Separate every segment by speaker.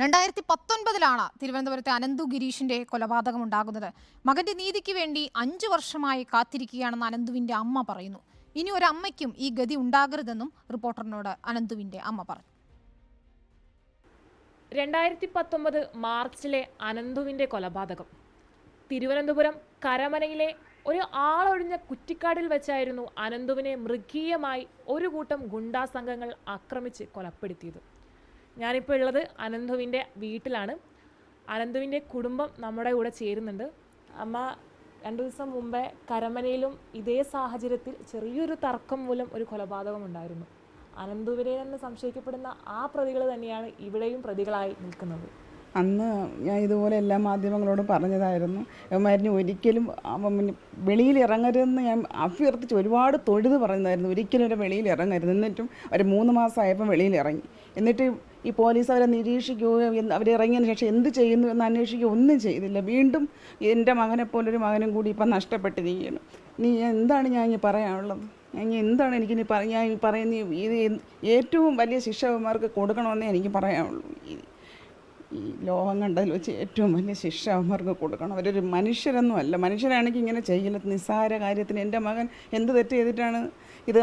Speaker 1: 2019 തിരുവനന്തപുരത്തെ അനന്തു ഗിരീഷിന്റെ കൊലപാതകം ഉണ്ടാകുന്നത്. മകന്റെ നീതിക്ക് വേണ്ടി 5 വർഷമായി കാത്തിരിക്കുകയാണെന്ന് അനന്തുവിന്റെ അമ്മ പറയുന്നു. ഇനി ഒരു അമ്മയ്ക്കും ഈ ഗതി ഉണ്ടാകരുതെന്നും റിപ്പോർട്ടറിനോട് അനന്തുവിന്റെ അമ്മ പറഞ്ഞു.
Speaker 2: 2019 മാർച്ചിലെ അനന്തുവിന്റെ കൊലപാതകം തിരുവനന്തപുരം കരമനയിലെ ഒരു ആളൊഴിഞ്ഞ കുറ്റിക്കാടിൽ വെച്ചായിരുന്നു അനന്തുവിനെ മൃഗീയമായി ഒരു കൂട്ടം ഗുണ്ടാ സംഘങ്ങൾ ആക്രമിച്ച് കൊലപ്പെടുത്തിയത്. ഞാനിപ്പോൾ ഉള്ളത് അനന്തുവിൻ്റെ വീട്ടിലാണ്. അനന്തുവിൻ്റെ കുടുംബം നമ്മുടെ കൂടെ ചേരുന്നുണ്ട്. അമ്മ 2 ദിവസം മുമ്പേ കരമനയിലും ഇതേ സാഹചര്യത്തിൽ ചെറിയൊരു തർക്കം മൂലം ഒരു കൊലപാതകം ഉണ്ടായിരുന്നു. അനന്തുവിനെ തന്നെ സംശയിക്കപ്പെടുന്ന ആ പ്രതികൾ തന്നെയാണ് ഇവിടെയും പ്രതികളായി നിൽക്കുന്നത്.
Speaker 3: അന്ന് ഞാൻ ഇതുപോലെ എല്ലാ മാധ്യമങ്ങളോടും പറഞ്ഞതായിരുന്നു, അവന്മാരിന് ഒരിക്കലും വെളിയിൽ ഇറങ്ങരുതെന്ന് ഞാൻ അഭ്യർത്ഥിച്ച് ഒരുപാട് തൊഴുത് പറഞ്ഞതായിരുന്നു. ഒരിക്കലും ഒരു വെളിയിൽ ഇറങ്ങരുത്. എന്നിട്ടും അവർ 3 മാസമായപ്പം വെളിയിൽ ഇറങ്ങി. എന്നിട്ട് ഈ പോലീസ് അവരെ നിരീക്ഷിക്കുകയോ അവരിറങ്ങിയതിന് ശേഷം എന്ത് ചെയ്യുന്നു എന്ന് അന്വേഷിക്കുകയോ ഒന്നും ചെയ്തില്ല. വീണ്ടും എൻ്റെ മകനെപ്പോലൊരു മകനും കൂടി ഇപ്പം നഷ്ടപ്പെട്ടിരിക്കുകയാണ്. ഇനി എന്താണ് ഞാൻ ഇനി പറയാനുള്ളത്? എന്താണ് എനിക്കിനി ഞാൻ പറയുന്ന ഇത് ഏറ്റവും വലിയ ശിക്ഷ അവന്മാർക്ക് കൊടുക്കണമെന്നേ എനിക്ക് പറയാനുള്ളൂ. ഈ ലോകം കണ്ടതിൽ വെച്ച് ഏറ്റവും വലിയ ശിക്ഷ അവന്മാർക്ക് കൊടുക്കണം. അവരൊരു മനുഷ്യരൊന്നുമല്ല. മനുഷ്യരാണെങ്കിൽ ഇങ്ങനെ ചെയ്യില്ല. നിസ്സാര കാര്യത്തിന് എൻ്റെ മകൻ എന്ത് തെറ്റ് ചെയ്തിട്ടാണ് ഇത്?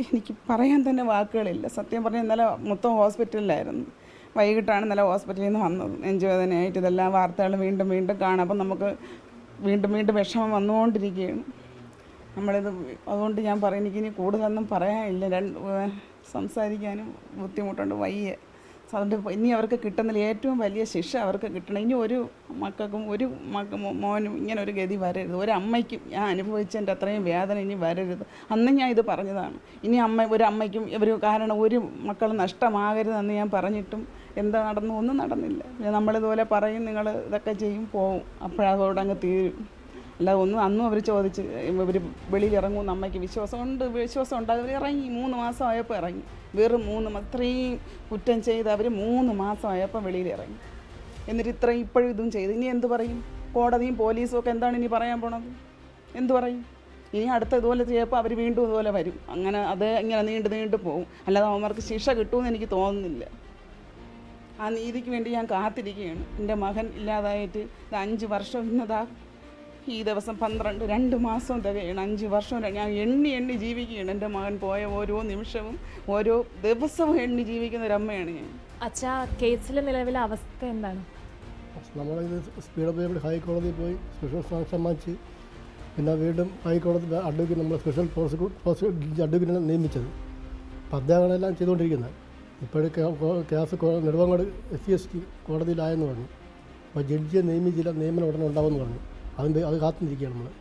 Speaker 3: എനിക്ക് പറയാൻ തന്നെ വാക്കുകളില്ല. സത്യം പറഞ്ഞാൽ ഇന്നലെ മൊത്തം ഹോസ്പിറ്റലിലായിരുന്നു. വൈകിട്ടാണ് ഇന്നലെ ഹോസ്പിറ്റലിൽ നിന്ന് വന്നത്. നെഞ്ചുവേദനയായിട്ട് ഇതെല്ലാം വാർത്തകൾ വീണ്ടും വീണ്ടും കാണാം. അപ്പം നമുക്ക് വീണ്ടും വീണ്ടും വിഷമം വന്നുകൊണ്ടിരിക്കുകയാണ് നമ്മളിത്. അതുകൊണ്ട് ഞാൻ പറയും, എനിക്കിനി കൂടുതലൊന്നും പറയാനില്ല. സംസാരിക്കാനും ബുദ്ധിമുട്ടുണ്ട്, വയ്യ. അതുകൊണ്ട് ഇനി അവർക്ക് കിട്ടുന്നില്ല. ഏറ്റവും വലിയ ശിക്ഷ അവർക്ക് കിട്ടണം. ഇനി ഒരു മക്കൾക്കും ഒരു മോനും ഇങ്ങനെ ഒരു ഗതി വരരുത്. ഒരു അമ്മയ്ക്കും ഞാൻ അനുഭവിച്ചതിൻ്റെ അത്രയും വേദന ഇനി വരരുത്. അന്ന് ഞാൻ ഇത് പറഞ്ഞതാണ്. ഇനി ഒരു അമ്മയ്ക്കും ഇവർ കാരണം ഒരു മക്കൾ നഷ്ടമാകരുതെന്ന് ഞാൻ പറഞ്ഞിട്ടും എന്താ നടന്നു? ഒന്നും നടന്നില്ല. നമ്മളിതുപോലെ പറയും, നിങ്ങൾ ഇതൊക്കെ ചെയ്യും, പോവും, അപ്പോഴതോടെ അങ്ങ് തീരും. അല്ലാതെ ഒന്നും അന്നും അവർ ചോദിച്ച് ഇവർ വെളിയിൽ ഇറങ്ങുമെന്ന് അമ്മയ്ക്ക് വിശ്വാസം ഉണ്ട്. അവർ ഇറങ്ങി 3 മാസമായപ്പോൾ ഇറങ്ങി. വെറും 3 മാസം ഇത്രയും കുറ്റം ചെയ്ത് അവർ 3 മാസമായപ്പോൾ വെളിയിൽ ഇറങ്ങി. എന്നിട്ട് ഇപ്പോഴും ഇതും ചെയ്ത് ഇനി എന്ത് പറയും? കോടതിയും പോലീസും ഒക്കെ എന്താണ് ഇനി പറയാൻ പോണത്? എന്ത് പറയും? ഇനി അടുത്ത ഇതുപോലെ ചെയ്യപ്പോൾ അവർ വീണ്ടും ഇതുപോലെ വരും. അങ്ങനെ അത് ഇങ്ങനെ നീണ്ടു പോകും. അല്ലാതെ അവന്മാർക്ക് ശിക്ഷ കിട്ടുമെന്ന് എനിക്ക് തോന്നുന്നില്ല. ആ നീതിക്ക് വേണ്ടി ഞാൻ കാത്തിരിക്കുകയാണ്. എൻ്റെ മകൻ ഇല്ലാതായിട്ട് 5 വർഷം ഇന്നതാ ഈ ദിവസം 2 മാസം തികയാണ്. 5 വർഷം ഞാൻ എണ്ണി ജീവിക്കുകയാണ്. എൻ്റെ മകൻ പോയ ഓരോ നിമിഷവും ഓരോ ദിവസവും എണ്ണി ജീവിക്കുന്ന ഒരു അമ്മയാണ് ഞാൻ.
Speaker 2: അച്ഛാ, കേസിലെ നിലവിലെ അവസ്ഥ എന്താണ്?
Speaker 4: നമ്മളിത് സ്പീഡ് പോയി ഹൈക്കോടതിയിൽ പോയി സ്പെഷ്യൽ സാങ്ഷൻ വാങ്ങിച്ച് പിന്നെ വീണ്ടും ഹൈക്കോടതി അഡ്വക്കേറ്റ് നമ്മൾ സ്പെഷ്യൽ പ്രോസിക്യൂട്ട് അഡ്വക്കേറ്റിനെ നിയമിച്ചത്. അപ്പം അദ്ദേഹങ്ങളെല്ലാം ചെയ്തുകൊണ്ടിരിക്കുന്നത്. ഇപ്പോഴും കേസ് നെടുമങ്ങാട് SC കോടതിയിലായെന്ന് പറഞ്ഞു. അപ്പോൾ ജഡ്ജിയെ നിയമിച്ചില്ല, നിയമനം ഉടനെ ഉണ്ടാവുമെന്ന് പറഞ്ഞു. അത് കാത്തിരിക്കുകയാണ് നമ്മൾ.